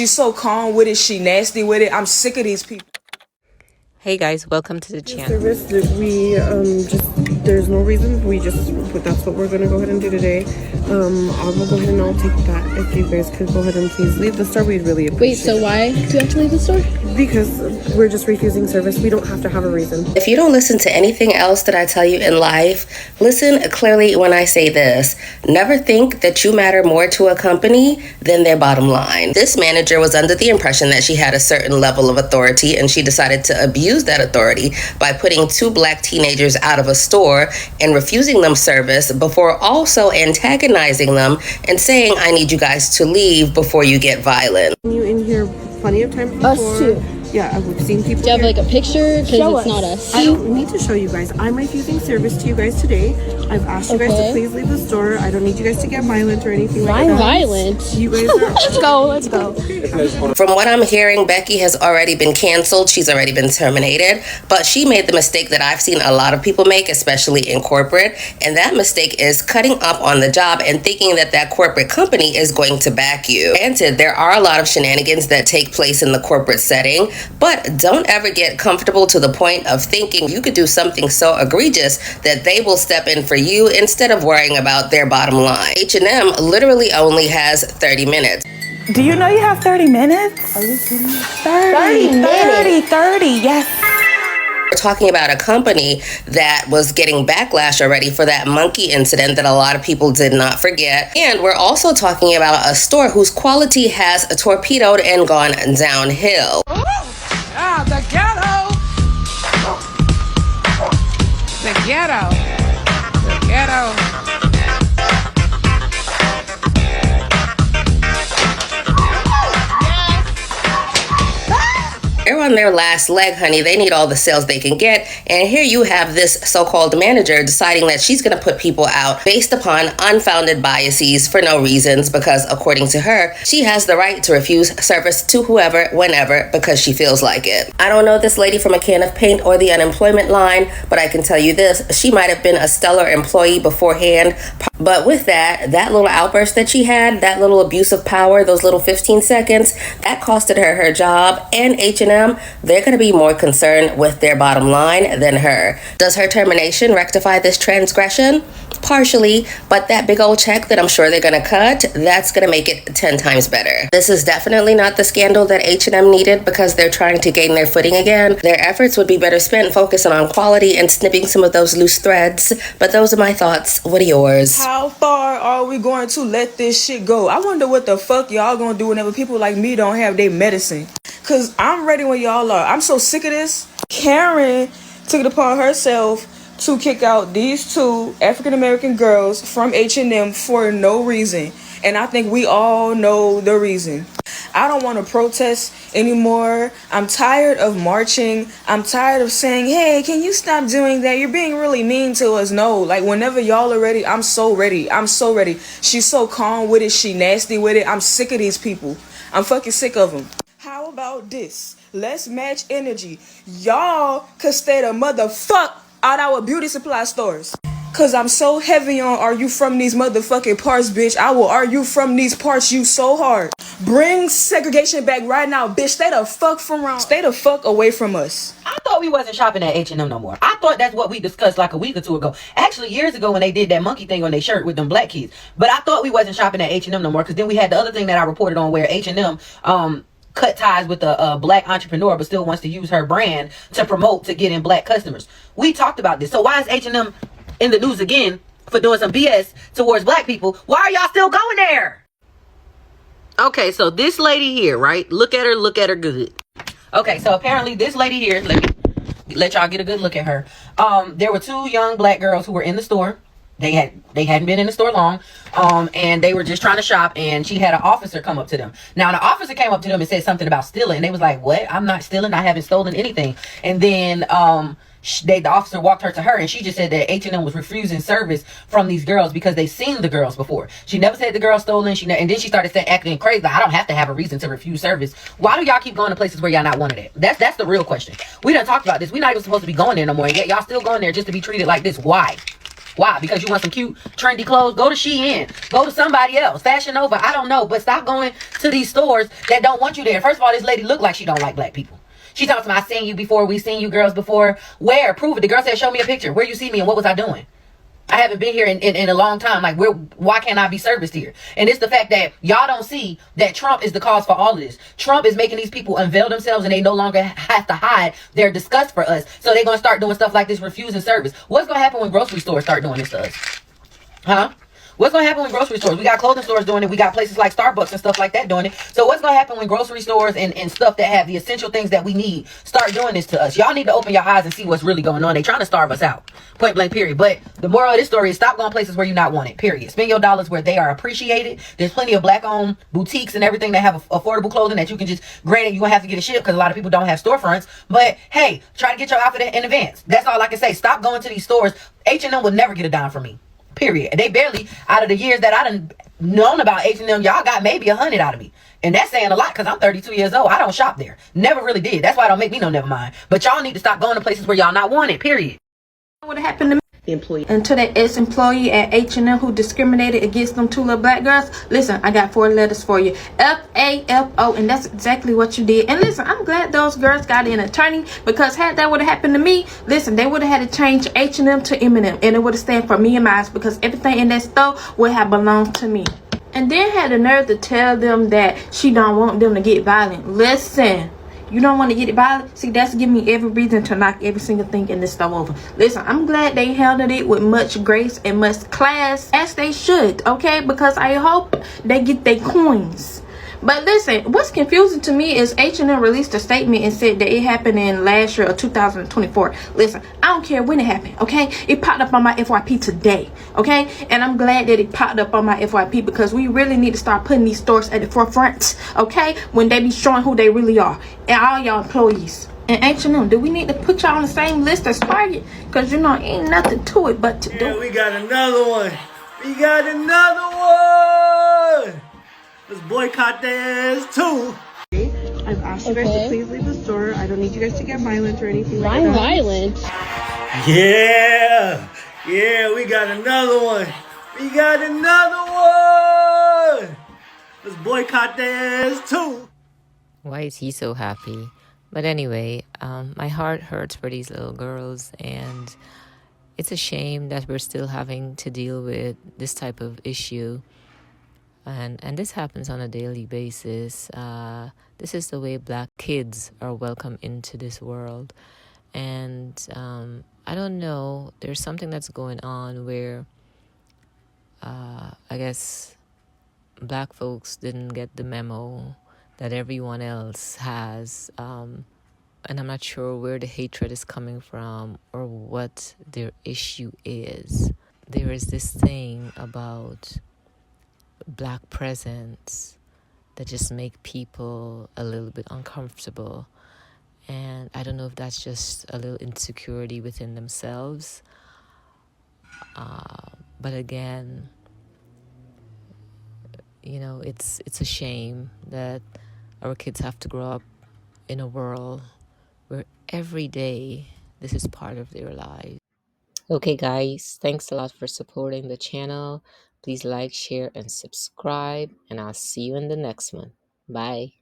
She's so calm with it. She nasty with it. I'm sick of these people. Hey guys, welcome to the channel. Service that we there's no reason, that's what we're gonna go ahead and do today. I will go ahead and I'll take that. If you guys could go ahead and please leave the store, we'd really appreciate it. Wait, so why do you have to leave the store? Because we're just refusing service. We don't have to have a reason. If you don't listen to anything else that I tell you in life, listen clearly when I say this. Never think that you matter more to a company than their bottom line. This manager was under the impression that she had a certain level of authority, and she decided to abuse that authority by putting two black teenagers out of a store and refusing them service before also antagonizing them and saying, I need you guys to leave before you get violent. You in here plenty of times before. Us too. Yeah, we've seen people. Do you have here. like a picture? Because it's not us. I don't need to show you guys. I'm refusing service to you guys today. I've asked you guys to please leave the store. I don't need you guys to get violent or anything like that. Violent? You guys are. Let's go. From what I'm hearing, Becky has already been canceled. She's already been terminated. But she made the mistake that I've seen a lot of people make, especially in corporate. And that mistake is cutting up on the job and thinking that that corporate company is going to back you. Granted, there are a lot of shenanigans that take place in the corporate setting, but don't ever get comfortable to the point of thinking you could do something so egregious that they will step in for you instead of worrying about their bottom line. H&M literally only has 30 minutes. Do you know you have 30 minutes? Are you kidding me? 30, yes. We're talking about a company that was getting backlash already for that monkey incident that a lot of people did not forget. And we're also talking about a store whose quality has torpedoed and gone downhill. The ghetto. The ghetto. The ghetto. They're on their last leg, honey. They need all the sales they can get. And here you have this so-called manager deciding that she's going to put people out based upon unfounded biases for no reasons, because according to her, she has the right to refuse service to whoever, whenever, because she feels like it. I don't know this lady from a can of paint or the unemployment line, but I can tell you this, she might have been a stellar employee beforehand. But with that little outburst that she had, that little abuse of power, those little 15 seconds, that costed her her job. And H&M, they're going to be more concerned with their bottom line than her. Does her termination rectify this transgression? Partially, but that big old check that I'm sure they're going to cut, that's going to make it 10 times better. This is definitely not the scandal that H&M needed because they're trying to gain their footing again. Their efforts would be better spent focusing on quality and snipping some of those loose threads. But those are my thoughts. What are yours? How far are we going to let this shit go? I wonder what the fuck y'all gonna do whenever people like me don't have their medicine. Cause I'm ready when y'all are. I'm so sick of this. Karen took it upon herself to kick out these two African-American girls from H&M for no reason. And I think we all know the reason. I don't want to protest anymore. I'm tired of marching. I'm tired of saying, hey, can you stop doing that? You're being really mean to us. No, like whenever y'all are ready, I'm so ready. I'm so ready. She's so calm with it. She nasty with it. I'm sick of these people. I'm fucking sick of them. How about this? Let's match energy. Y'all could stay the motherfuck out our beauty supply stores. Cause I'm so heavy on are you from these motherfucking parts, bitch. I will are you from these parts you so hard. Bring segregation back right now, bitch. Stay the fuck from around. Stay the fuck away from us. I thought we wasn't shopping at H&M no more. I thought that's what we discussed like a week or two ago. Actually, years ago when they did that monkey thing on their shirt with them black kids. But I thought we wasn't shopping at H&M no more because then we had the other thing that I reported on where H&M cut ties with a black entrepreneur but still wants to use her brand to promote to get in black customers. We talked about this. So why is H&M in the news again for doing some BS towards black people? Why are y'all still going there? Okay, so this lady here, right? Look at her good. Okay, so apparently this lady here, let y'all get a good look at her. There were two young black girls who were in the store. They hadn't been in the store long, and they were just trying to shop, and she had an officer come up to them. Now, the officer came up to them and said something about stealing, and they was like, what? I'm not stealing. I haven't stolen anything. And then the officer walked her to her, and she just said that H&M was refusing service from these girls because they've seen the girls before. She never said the girl stolen. And then she started acting crazy. Like, I don't have to have a reason to refuse service. Why do y'all keep going to places where y'all not wanted it? That's the real question. We done talked about this. We're not even supposed to be going there no more, and yet y'all still going there just to be treated like this. Why? Why? Because you want some cute, trendy clothes? Go to Shein. Go to somebody else. Fashion Nova. I don't know. But stop going to these stores that don't want you there. First of all, this lady look like she don't like black people. She talks about, I seen you before. We seen you girls before. Where? Prove it. The girl said, show me a picture. Where you see me and what was I doing? I haven't been here in a long time. Like, why can't I be serviced here? And it's the fact that y'all don't see that Trump is the cause for all of this. Trump is making these people unveil themselves, and they no longer have to hide their disgust for us. So they're going to start doing stuff like this, refusing service. What's going to happen when grocery stores start doing this to us? Huh? What's going to happen when grocery stores? We got clothing stores doing it. We got places like Starbucks and stuff like that doing it. So what's going to happen when grocery stores and stuff that have the essential things that we need start doing this to us? Y'all need to open your eyes and see what's really going on. They trying to starve us out. Point blank, period. But the moral of this story is stop going places where you're not wanted, period. Spend your dollars where they are appreciated. There's plenty of black-owned boutiques and everything that have affordable clothing that you can just, granted, you're going to have to get a ship because a lot of people don't have storefronts. But, hey, try to get your outfit in advance. That's all I can say. Stop going to these stores. H&M will never get a dime from me. Period. They barely, out of the years that I done known about H&M, y'all got maybe 100 out of me. And that's saying a lot because I'm 32 years old. I don't shop there. Never really did. That's why it don't make me no never mind. But y'all need to stop going to places where y'all not wanted. Period. What happened to me? The employee. And to that ex-employee at H&M who discriminated against them two little black girls, listen, I got 4 letters for you. F-A-F-O, and that's exactly what you did. And listen, I'm glad those girls got an attorney, because had that would have happened to me, listen, they would have had to change H&M to M&M, and it would have stand for me and mine, because everything in that store would have belonged to me. And then had the nerve to tell them that she don't want them to get violent. Listen. You don't want to get it violent? See, that's giving me every reason to knock every single thing in this store over. Listen, I'm glad they handled it with much grace and much class, as they should, okay? Because I hope they get their coins. But listen, what's confusing to me is H&M released a statement and said that it happened in last year of 2024. Listen, I don't care when it happened, okay? It popped up on my FYP today, okay? And I'm glad that it popped up on my FYP, because we really need to start putting these stores at the forefront, okay? When they be showing who they really are. And all y'all employees. And H&M, do we need to put y'all on the same list as Target? Because, you know, ain't nothing to it but to do. Yeah, we got another one. We got another one. Let's boycott their ass too. I've asked you guys to please leave the store. I don't need you guys to get violent or anything Why like that. violent? Yeah. Yeah, we got another one. We got another one. Let's boycott their ass too. Why is he so happy? But anyway, my heart hurts for these little girls, and it's a shame that we're still having to deal with this type of issue. And this happens on a daily basis. This is the way black kids are welcomed into this world. And I don't know, there's something that's going on where I guess black folks didn't get the memo that everyone else has. And I'm not sure where the hatred is coming from or what their issue is. There is this thing about black presence that just make people a little bit uncomfortable, and I don't know if that's just a little insecurity within themselves, but again, you know, it's a shame that our kids have to grow up in a world where every day this is part of their lives. Okay guys, thanks a lot for supporting the channel. Please like, share, and subscribe, and I'll see you in the next one. Bye.